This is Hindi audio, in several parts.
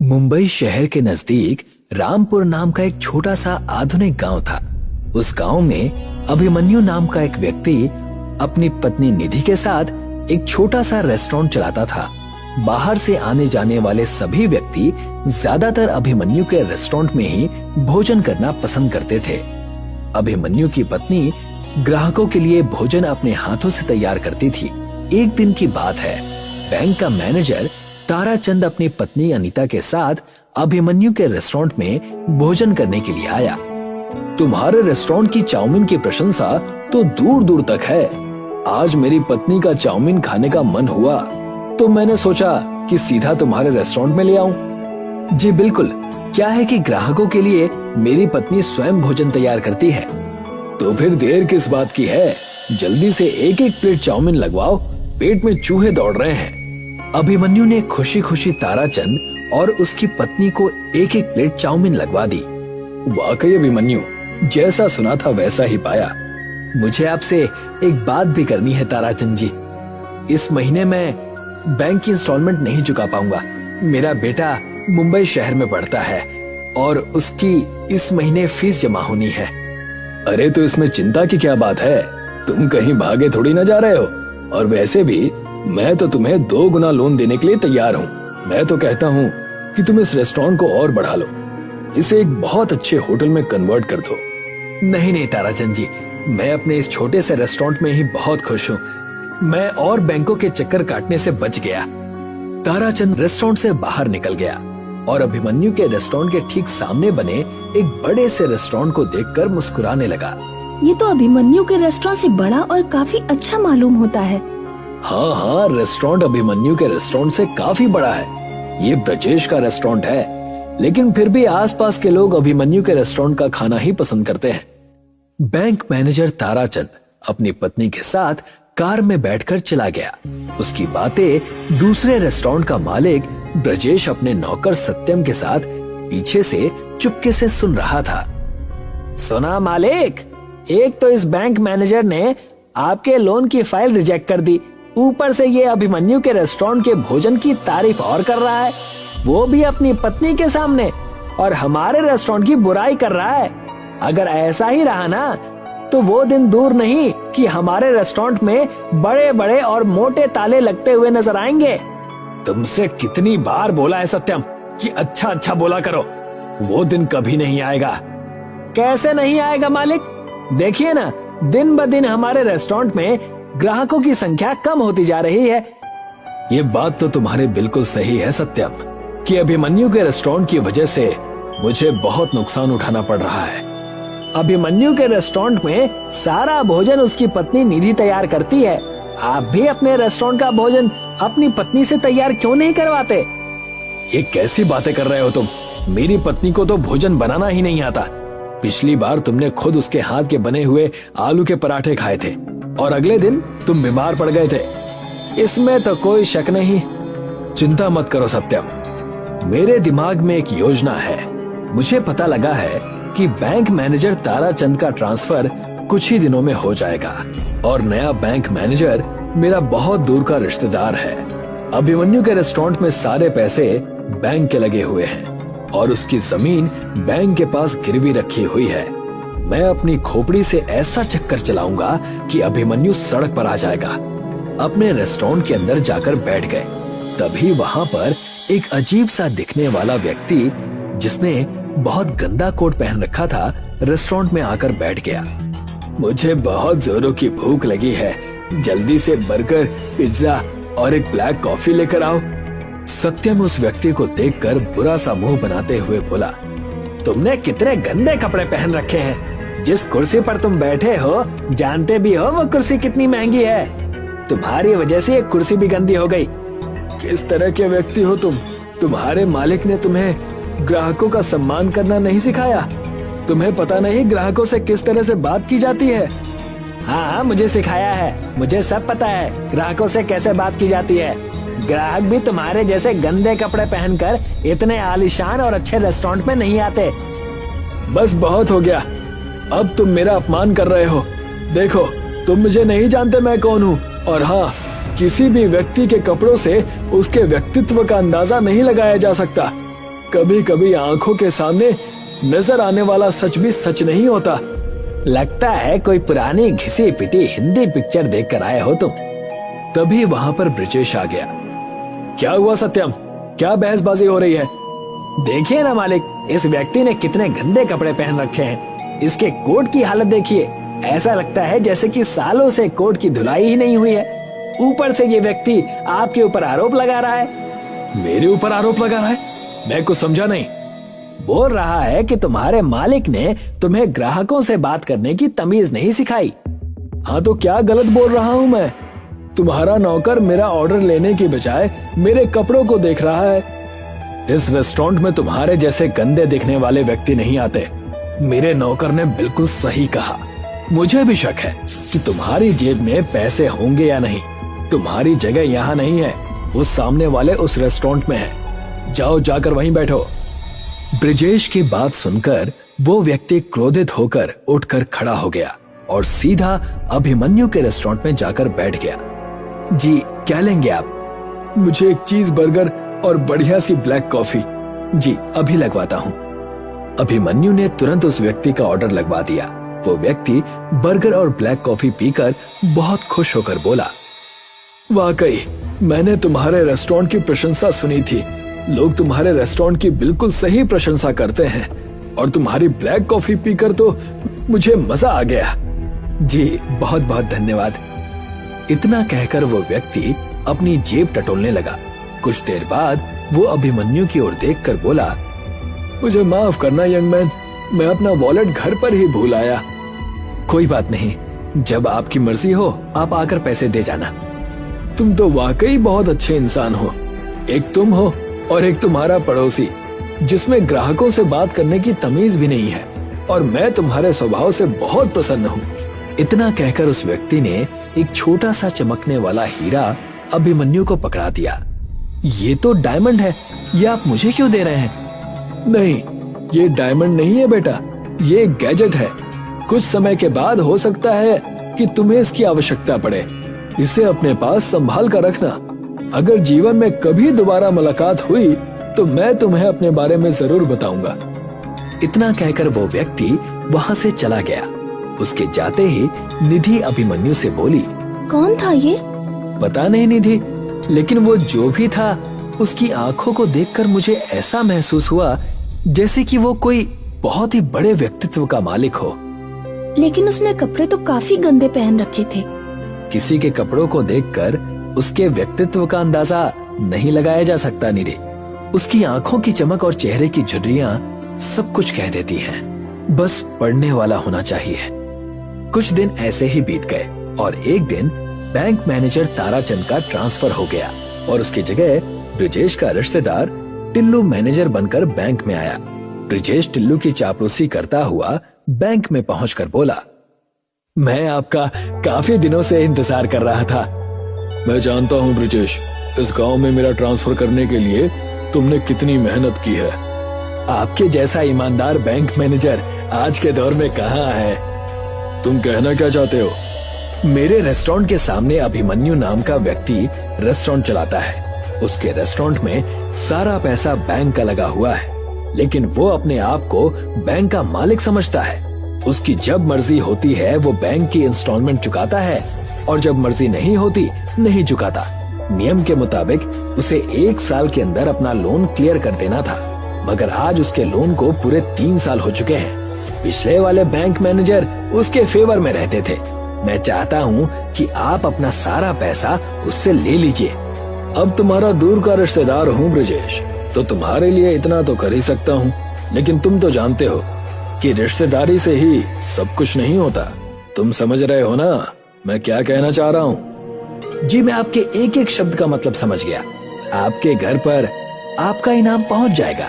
मुंबई शहर के नजदीक रामपुर नाम का एक छोटा सा आधुनिक गांव था। उस गांव में अभिमन्यु नाम का एक व्यक्ति अपनी पत्नी निधि के साथ एक छोटा सा रेस्टोरेंट चलाता था। बाहर से आने जाने वाले सभी व्यक्ति ज्यादातर अभिमन्यु के रेस्टोरेंट में ही भोजन करना पसंद करते थे। अभिमन्यु की पत्नी ग्राहकों के लिए भोजन अपने हाथों से तैयार करती थी। एक दिन की बात है, बैंक का मैनेजर ताराचंद अपनी पत्नी अनीता के साथ अभिमन्यु के रेस्टोरेंट में भोजन करने के लिए आया। तुम्हारे रेस्टोरेंट की चाउमीन की प्रशंसा तो दूर दूर तक है। आज मेरी पत्नी का चाउमीन खाने का मन हुआ तो मैंने सोचा कि सीधा तुम्हारे रेस्टोरेंट में ले आऊं। जी बिल्कुल, क्या है कि ग्राहकों के लिए मेरी पत्नी स्वयं भोजन तैयार करती है। तो फिर देर किस बात की है, जल्दी से एक एक प्लेट चाउमीन लगवाओ, पेट में चूहे दौड़ रहे हैं। अभिमन्यु ने खुशी खुशी ताराचंद और उसकी पत्नी को एक एक प्लेट चाउमीन लगवा दी। वाकई अभिमन्यु, जैसा सुना था वैसा ही पाया। मुझे आपसे एक बात भी करनी है ताराचंद जी। इस महीने मैं बैंक की इंस्टॉलमेंट नहीं चुका पाऊंगा। मेरा बेटा मुंबई शहर में पढ़ता है और उसकी इस महीने फीस जमा होनी है। अरे तो इसमें चिंता की क्या बात है, तुम कहीं भागे थोड़ी ना जा रहे हो। और वैसे भी मैं तो तुम्हें 2 गुना लोन देने के लिए तैयार हूँ। मैं तो कहता हूँ कि तुम इस रेस्टोरेंट को और बढ़ा लो, इसे एक बहुत अच्छे होटल में कन्वर्ट कर दो। नहीं नहीं ताराचंद जी, मैं अपने इस छोटे से रेस्टोरेंट में ही बहुत खुश हूँ। मैं और बैंकों के चक्कर काटने से बच गया। ताराचंद रेस्टोरेंट से बाहर निकल गया और अभिमन्यु के रेस्टोरेंट के ठीक सामने बने एक बड़े से रेस्टोरेंट को देखकर मुस्कुराने लगा। ये तो अभिमन्यु के रेस्टोरेंट से बड़ा और काफी अच्छा मालूम होता है। हाँ, रेस्टोरेंट अभिमन्यु के रेस्टोरेंट से काफी बड़ा है। ये ब्रजेश का रेस्टोरेंट है, लेकिन फिर भी आसपास के लोग अभिमन्यु के रेस्टोरेंट का खाना ही पसंद करते हैं। बैंक मैनेजर ताराचंद अपनी पत्नी के साथ कार में बैठकर चला गया। उसकी बातें दूसरे रेस्टोरेंट का मालिक ब्रजेश अपने नौकर सत्यम के साथ पीछे से चुपके से सुन रहा था। सुना मालिक, एक तो इस बैंक मैनेजर ने आपके लोन की फाइल रिजेक्ट कर दी, ऊपर से ये अभिमन्यु के रेस्टोरेंट के भोजन की तारीफ और कर रहा है, वो भी अपनी पत्नी के सामने, और हमारे रेस्टोरेंट की बुराई कर रहा है। अगर ऐसा ही रहा ना तो वो दिन दूर नहीं कि हमारे रेस्टोरेंट में बड़े बड़े और मोटे ताले लगते हुए नजर आएंगे। तुमसे कितनी बार बोला है सत्यम कि अच्छा अच्छा बोला करो, वो दिन कभी नहीं आएगा। कैसे नहीं आएगा मालिक, देखिए ना, दिन ब दिन हमारे रेस्टोरेंट में ग्राहकों की संख्या कम होती जा रही है। ये बात तो तुम्हारी बिल्कुल सही है सत्यम, कि अभिमन्यु के रेस्टोरेंट की वजह से मुझे बहुत नुकसान उठाना पड़ रहा है। अभिमन्यु के रेस्टोरेंट में सारा भोजन उसकी पत्नी निधि तैयार करती है। आप भी अपने रेस्टोरेंट का भोजन अपनी पत्नी से तैयार क्यों नहीं करवाते? ये कैसी बातें कर रहे हो तुम? मेरी पत्नी को तो भोजन बनाना ही नहीं आता। पिछली बार तुमने खुद उसके हाथ के बने हुए आलू के पराठे खाए थे और अगले दिन तुम बीमार पड़ गए थे। इसमें तो कोई शक नहीं। चिंता मत करो सत्यम, मेरे दिमाग में एक योजना है। मुझे पता लगा है कि बैंक मैनेजर ताराचंद का ट्रांसफर कुछ ही दिनों में हो जाएगा और नया बैंक मैनेजर मेरा बहुत दूर का रिश्तेदार है। अभिमन्यु के रेस्टोरेंट में सारे पैसे बैंक के लगे हुए हैं और उसकी जमीन बैंक के पास गिरवी रखी हुई है। मैं अपनी खोपड़ी से ऐसा चक्कर चलाऊंगा कि अभिमन्यु सड़क पर आ जाएगा। अपने रेस्टोरेंट के अंदर जाकर बैठ गए, तभी वहां पर एक अजीब सा दिखने वाला व्यक्ति जिसने बहुत गंदा कोट पहन रखा था रेस्टोरेंट में आकर बैठ गया। मुझे बहुत जोरों की भूख लगी है, जल्दी से बर्गर, पिज्जा और एक ब्लैक कॉफी लेकर आओ। सत्यम उस व्यक्ति को देखकर बुरा सा मुंह बनाते हुए बोला, तुमने कितने गंदे कपड़े पहन रखे हैं। जिस कुर्सी पर तुम बैठे हो जानते भी हो वो कुर्सी कितनी महंगी है। तुम्हारी वजह से ये कुर्सी भी गंदी हो गई। किस तरह के व्यक्ति हो तुम? तुम्हारे मालिक ने तुम्हें ग्राहकों का सम्मान करना नहीं सिखाया? तुम्हें पता नहीं ग्राहकों से किस तरह से बात की जाती है? हाँ, मुझे सिखाया है, मुझे सब पता है ग्राहकों से कैसे बात की जाती है। ग्राहक भी तुम्हारे जैसे गंदे कपड़े पहनकर इतने आलीशान और अच्छे रेस्टोरेंट में नहीं आते। बस बहुत हो गया, अब तुम मेरा अपमान कर रहे हो। देखो, तुम मुझे नहीं जानते मैं कौन हूँ, और हाँ, किसी भी व्यक्ति के कपड़ों से उसके व्यक्तित्व का अंदाजा नहीं लगाया जा सकता। कभी कभी आंखों के सामने नजर आने वाला सच भी सच नहीं होता। लगता है कोई पुरानी घिसी पिटी हिंदी पिक्चर देखकर आए हो तुम। तभी वहां पर ब्रिजेश आ गया। क्या हुआ सत्यम, क्या बहसबाजी हो रही है? देखिए ना मालिक, इस व्यक्ति ने कितने गंदे कपड़े पहन रखे हैं। इसके कोट की हालत देखिए, ऐसा लगता है जैसे कि सालों से कोट की धुलाई ही नहीं हुई है। ऊपर से ये व्यक्ति आपके ऊपर आरोप लगा रहा है। मेरे ऊपर आरोप लगा रहा है? मैं कुछ समझा नहीं। बोल रहा है कि तुम्हारे मालिक ने तुम्हें ग्राहकों से बात करने की तमीज नहीं सिखाई। हाँ तो क्या गलत बोल रहा हूँ मैं? तुम्हारा नौकर मेरा ऑर्डर लेने की बजाय मेरे कपड़ों को देख रहा है। इस रेस्टोरेंट में तुम्हारे जैसे गंदे दिखने वाले व्यक्ति नहीं आते। मेरे नौकर ने बिल्कुल सही कहा। मुझे भी शक है कि तुम्हारी जेब में पैसे होंगे या नहीं। तुम्हारी जगह यहाँ नहीं है, वो सामने वाले उस रेस्टोरेंट में है। जाओ, जाकर वहीं बैठो। ब्रिजेश की बात सुनकर वो व्यक्ति क्रोधित होकर उठकर खड़ा हो गया और सीधा अभिमन्यु के रेस्टोरेंट में जाकर बैठ गया। जी, क्या लेंगे आप? मुझे एक चीज बर्गर और बढ़िया सी ब्लैक कॉफी। जी, अभी लगवाता हूँ। अभिमन्यु ने तुरंत उस व्यक्ति का ऑर्डर लगवा दिया। वो व्यक्ति बर्गर और ब्लैक कॉफी पीकर बहुत खुश होकर बोला, वाकई मैंने तुम्हारे रेस्टोरेंट की प्रशंसा सुनी थी। लोग तुम्हारे रेस्टोरेंट की बिल्कुल सही प्रशंसा करते हैं और तुम्हारी ब्लैक कॉफी पीकर तो मुझे मजा आ गया। जी, बहुत बहुत धन्यवाद। इतना कहकर वो व्यक्ति अपनी जेब टटोलने लगा। कुछ देर बाद वो अभिमन्यु की ओर देखकर बोला, मुझे माफ करना यंग मैन, मैं अपना वॉलेट घर पर ही भूल आया। कोई बात नहीं, जब आपकी मर्जी हो आप आकर पैसे दे जाना। तुम तो वाकई बहुत अच्छे इंसान हो। एक तुम हो और एक तुम्हारा पड़ोसी, जिसमें ग्राहकों से बात करने की तमीज भी नहीं है, और मैं तुम्हारे स्वभाव से बहुत प्रसन्न हूँ। इतना कहकर उस व्यक्ति ने एक छोटा सा चमकने वाला हीरा अभिमन्यु को पकड़ा दिया। ये तो डायमंड है, ये आप मुझे क्यों दे रहे हैं? नहीं, ये डायमंड नहीं है बेटा, ये एक गैजेट है। कुछ समय के बाद हो सकता है कि तुम्हें इसकी आवश्यकता पड़े। इसे अपने पास संभाल कर रखना। अगर जीवन में कभी दोबारा मुलाकात हुई तो मैं तुम्हें अपने बारे में जरूर बताऊंगा। इतना कहकर वो व्यक्ति वहां से चला गया। उसके जाते ही निधि अभिमन्यु से बोली, कौन था ये? पता नहीं निधि, लेकिन वो जो भी था उसकी आंखों को देखकर मुझे ऐसा महसूस हुआ जैसे कि वो कोई बहुत ही बड़े व्यक्तित्व का मालिक हो। लेकिन उसने कपड़े तो काफी गंदे पहन रखे थे। किसी के कपड़ों को देखकर उसके व्यक्तित्व का अंदाजा नहीं लगाया जा सकता निधि। उसकी आंखों की चमक और चेहरे की झुर्रियां सब कुछ कह देती हैं। बस पढ़ने वाला होना चाहिए। कुछ दिन ऐसे ही बीत गए और एक दिन बैंक मैनेजर ताराचंद का ट्रांसफर हो गया और उसकी जगह ब्रिजेश का रिश्तेदार टिल्लू मैनेजर बनकर बैंक में आया। ब्रिजेश टिल्लू की चापलूसी करता हुआ बैंक में पहुंचकर बोला, मैं आपका काफी दिनों से इंतजार कर रहा था। मैं जानता हूं ब्रिजेश, इस गांव में मेरा ट्रांसफर करने के लिए तुमने कितनी मेहनत की है। आपके जैसा ईमानदार बैंक मैनेजर आज के दौर में कहाँ है? तुम कहना क्या चाहते हो? मेरे रेस्टोरेंट के सामने अभिमन्यु नाम का व्यक्ति रेस्टोरेंट चलाता है। उसके रेस्टोरेंट में सारा पैसा बैंक का लगा हुआ है, लेकिन वो अपने आप को बैंक का मालिक समझता है। उसकी जब मर्जी होती है वो बैंक की इंस्टॉलमेंट चुकाता है और जब मर्जी नहीं होती नहीं चुकाता। नियम के मुताबिक उसे 1 साल के अंदर अपना लोन क्लियर कर देना था, मगर आज उसके लोन को पूरे 3 साल हो चुके हैं। पिछले वाले बैंक मैनेजर उसके फेवर में रहते थे। मैं चाहता हूँ कि आप अपना सारा पैसा उससे ले लीजिए। अब तुम्हारा दूर का रिश्तेदार हूँ ब्रिजेश, तो तुम्हारे लिए इतना तो कर ही सकता हूँ, लेकिन तुम तो जानते हो कि रिश्तेदारी से ही सब कुछ नहीं होता। तुम समझ रहे हो ना मैं क्या कहना चाह रहा हूँ? जी, मैं आपके एक एक शब्द का मतलब समझ गया। आपके घर पर आपका इनाम पहुंच जाएगा।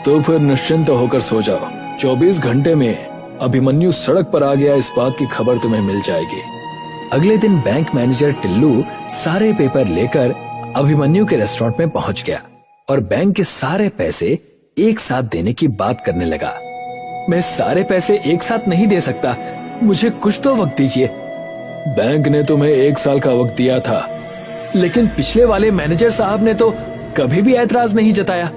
तो फिर निश्चिंत होकर सो जाओ। 24 घंटे में अभिमन्यु सड़क पर आ गया, इस बात की खबर तुम्हें मिल जाएगी। अगले दिन बैंक मैनेजर टिल्लू सारे पेपर लेकर अभिमन्यु के रेस्टोरेंट में पहुंच गया और बैंक के सारे पैसे एक साथ देने की बात करने लगा। मैं सारे पैसे एक साथ नहीं दे सकता, मुझे कुछ तो वक्त दीजिए। बैंक ने तुम्हें 1 साल का वक्त दिया था, लेकिन पिछले वाले मैनेजर साहब ने तो कभी भी ऐतराज नहीं जताया।